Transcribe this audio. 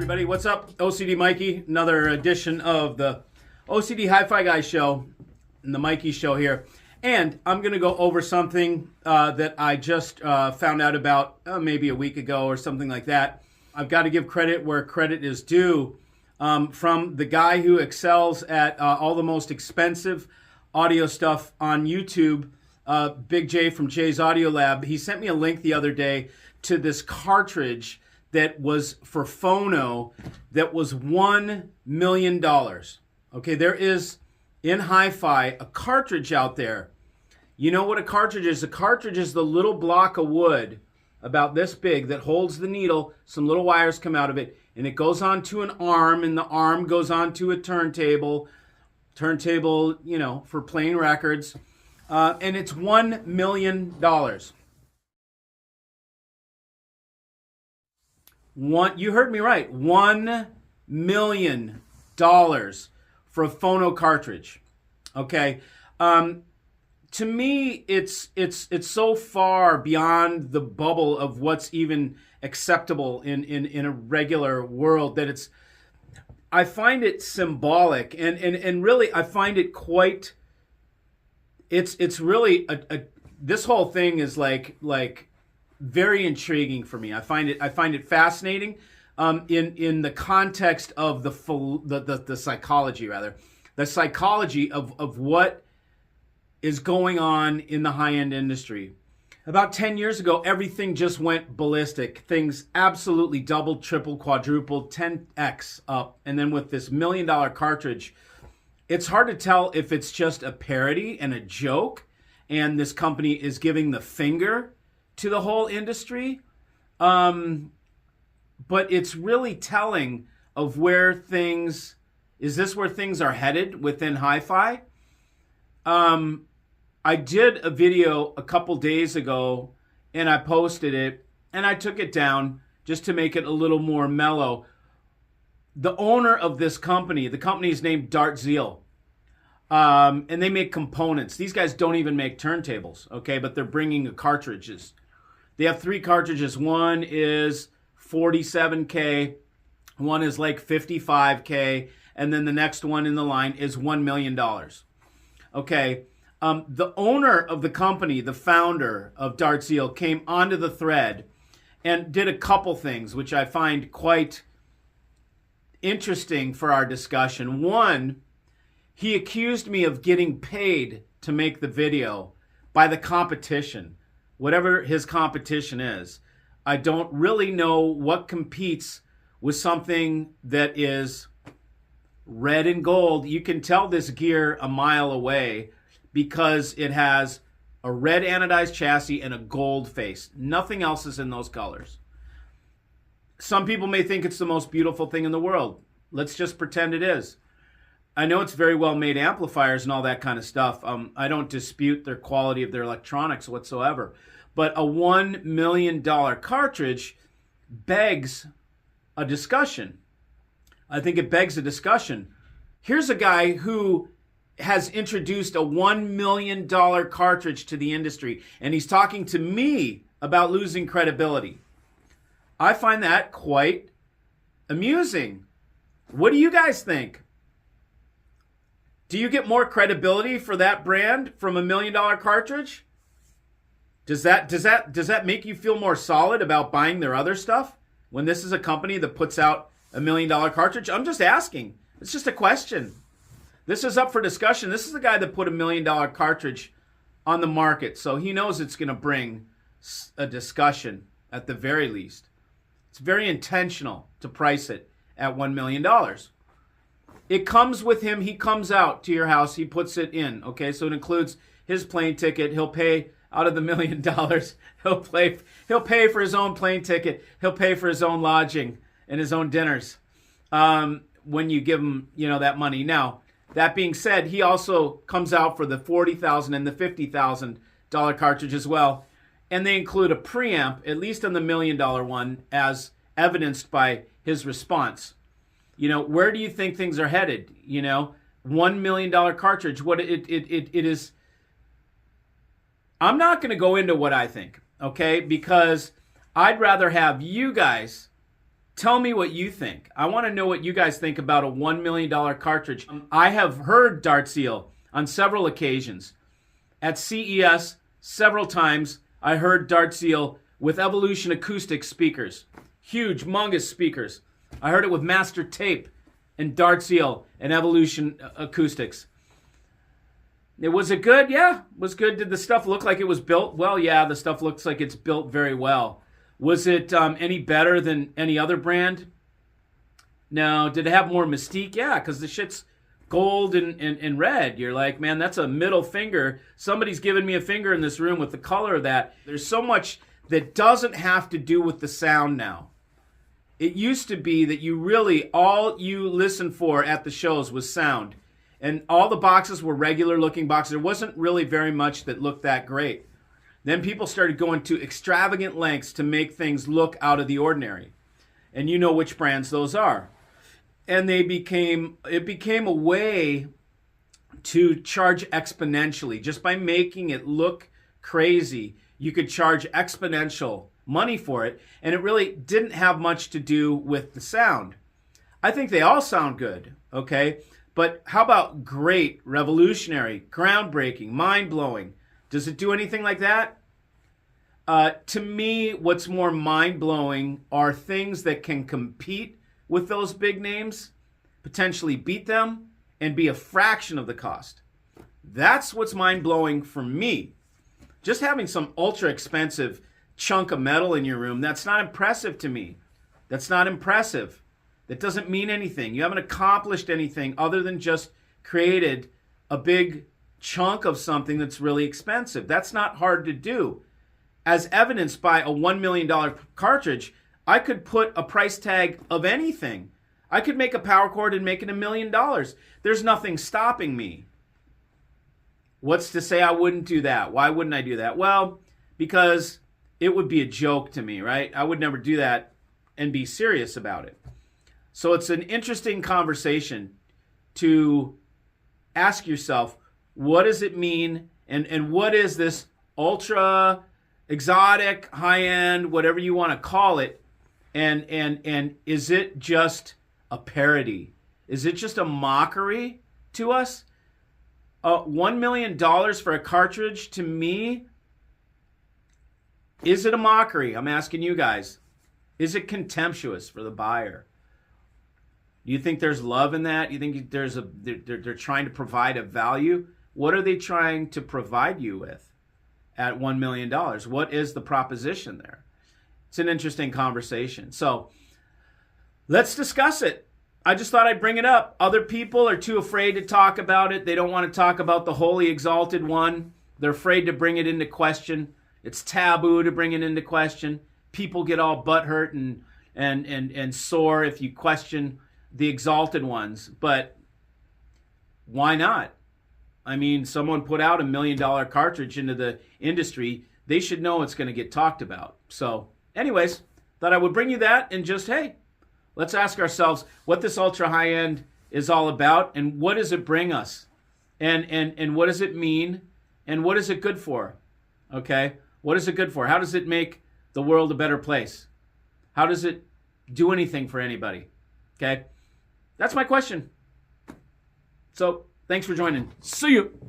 everybody. What's up? OCD Mikey. Another edition of the OCD Hi-Fi Guy show and the Mikey show here. And I'm going to go over something that I just found out about maybe a week ago or something like that. I've got to give credit where credit is due from the guy who excels at all the most expensive audio stuff on YouTube, Big J from Jay's Audio Lab. He sent me a link the other day to this cartridge that was for PHONO that was $1 million. Okay, there is in HiFi a cartridge out there. You know what a cartridge is? A cartridge is the little block of wood about this big that holds the needle. Some little wires come out of it, and it goes onto an arm, and the arm goes onto a turntable. Turntable, you know, for playing records. And it's $1 million. You heard me right. $1 million for a PHONO cartridge. Okay. To me, it's so far beyond the bubble of what's even acceptable in a regular world that I find it symbolic and really I find it quite. It's really this whole thing is like very intriguing for me. I find it fascinating in the context of the psychology, rather. The psychology of what is going on in the high-end industry. About 10 years ago, everything just went ballistic. Things absolutely doubled, tripled, quadrupled, 10x up. And then with this $1 million cartridge, it's hard to tell if it's just a parody and a joke, and this company is giving the finger to the whole industry. But it's really telling of where things, is this where things are headed within HiFi? I did a video a couple days ago and I posted it and I took it down just to make it a little more mellow. The owner of this company, the company is named Dart Zeal. And they make components. These guys don't even make turntables, okay? But they're bringing cartridges. They have 3 cartridges. One is 47K, one is like 55K, and then the next one in the line is $1 million. Okay, the owner of the company, the founder of Dart Zeal, came onto the thread and did a couple things which I find quite interesting for our discussion. One, he accused me of getting paid to make the video by the competition. Whatever his competition is. I don't really know what competes with something that is red and gold. You can tell this gear a mile away because it has a red anodized chassis and a gold face. Nothing else is in those colors. Some people may think it's the most beautiful thing in the world. Let's just pretend it is. I know it's very well made amplifiers and all that kind of stuff. I don't dispute their quality of their electronics whatsoever. But a $1 million cartridge begs a discussion. I think it begs a discussion. Here's a guy who has introduced a $1 million cartridge to the industry, and he's talking to me about losing credibility. I find that quite amusing. What do you guys think? Do you get more credibility for that brand from a $1 million cartridge? Does that make you feel more solid about buying their other stuff when this is a company that puts out $1 million cartridge? I'm just asking. It's just a question. This is up for discussion. This is the guy that put $1 million cartridge on the market, so he knows it's going to bring a discussion at the very least. It's very intentional to price it at $1 million. It comes with him. He comes out to your house. He puts it in. Okay, so it includes his plane ticket. He'll pay out of the $1 million. He'll pay for his own plane ticket. He'll pay for his own lodging and his own dinners when you give him, that money. Now, that being said, he also comes out for the $40,000 and the $50,000 cartridge as well, and they include a preamp, at least on the $1 million one, as evidenced by his response. Where do you think things are headed? $1 million cartridge. What it is. I'm not going to go into what I think, okay? Because I'd rather have you guys Tell me what you think. I want to know what you guys think about a $1 million cartridge. I have heard Dart Seal on several occasions. At CES, several times, I heard Dart Seal with Evolution acoustic speakers. Huge, humongous speakers. I heard it with Master Tape and Dart Seal and Evolution acoustics. Was it good? Yeah, it was good. Did the stuff look like it was built? Well, yeah, the stuff looks like it's built very well. Was it any better than any other brand? No. Did it have more mystique? Yeah, because the shit's gold and red. You're like, man, that's a middle finger. Somebody's giving me a finger in this room with the color of that. There's so much that doesn't have to do with the sound now. It used to be that all you listened for at the shows was sound. And all the boxes were regular looking boxes. There wasn't really very much that looked that great. Then people started going to extravagant lengths to make things look out of the ordinary. And you know which brands those are. And it became a way to charge exponentially. Just by making it look crazy, you could charge exponential money for it. And it really didn't have much to do with the sound. I think they all sound good, okay? But how about great, revolutionary, groundbreaking, mind-blowing? Does it do anything like that? To me, what's more mind-blowing are things that can compete with those big names, potentially beat them, and be a fraction of the cost. That's what's mind-blowing for me. Just having some ultra-expensive chunk of metal in your room, that's not impressive to me. That's not impressive. That doesn't mean anything. You haven't accomplished anything other than just created a big chunk of something that's really expensive. That's not hard to do. As evidenced by a $1 million cartridge, I could put a price tag of anything. I could make a power cord and make it $1 million. There's nothing stopping me. What's to say I wouldn't do that? Why wouldn't I do that? Well, because it would be a joke to me, right? I would never do that and be serious about it. So it's an interesting conversation to ask yourself, what does it mean? And what is this ultra exotic, high-end, whatever you want to call it? And is it just a parody? Is it just a mockery to us? $1 million for a cartridge, to me, is it a mockery? I'm asking you guys. Is it contemptuous for the buyer? Do you think there's love in that? You think they're trying to provide a value? What are they trying to provide you with at $1 million? What is the proposition there? It's an interesting conversation. So let's discuss it. I just thought I'd bring it up. Other people are too afraid to talk about it. They don't want to talk about the holy exalted one. They're afraid to bring it into question. It's taboo to bring it into question. People get all butthurt and sore if you question the exalted ones. But why not? I mean, someone put out $1 million cartridge into the industry. They should know it's going to get talked about. So anyways, thought I would bring you that and just, hey, let's ask ourselves what this ultra high end is all about and what does it bring us? And what does it mean? And what is it good for? Okay? What is it good for? How does it make the world a better place? How does it do anything for anybody? Okay? That's my question. So, thanks for joining. See you.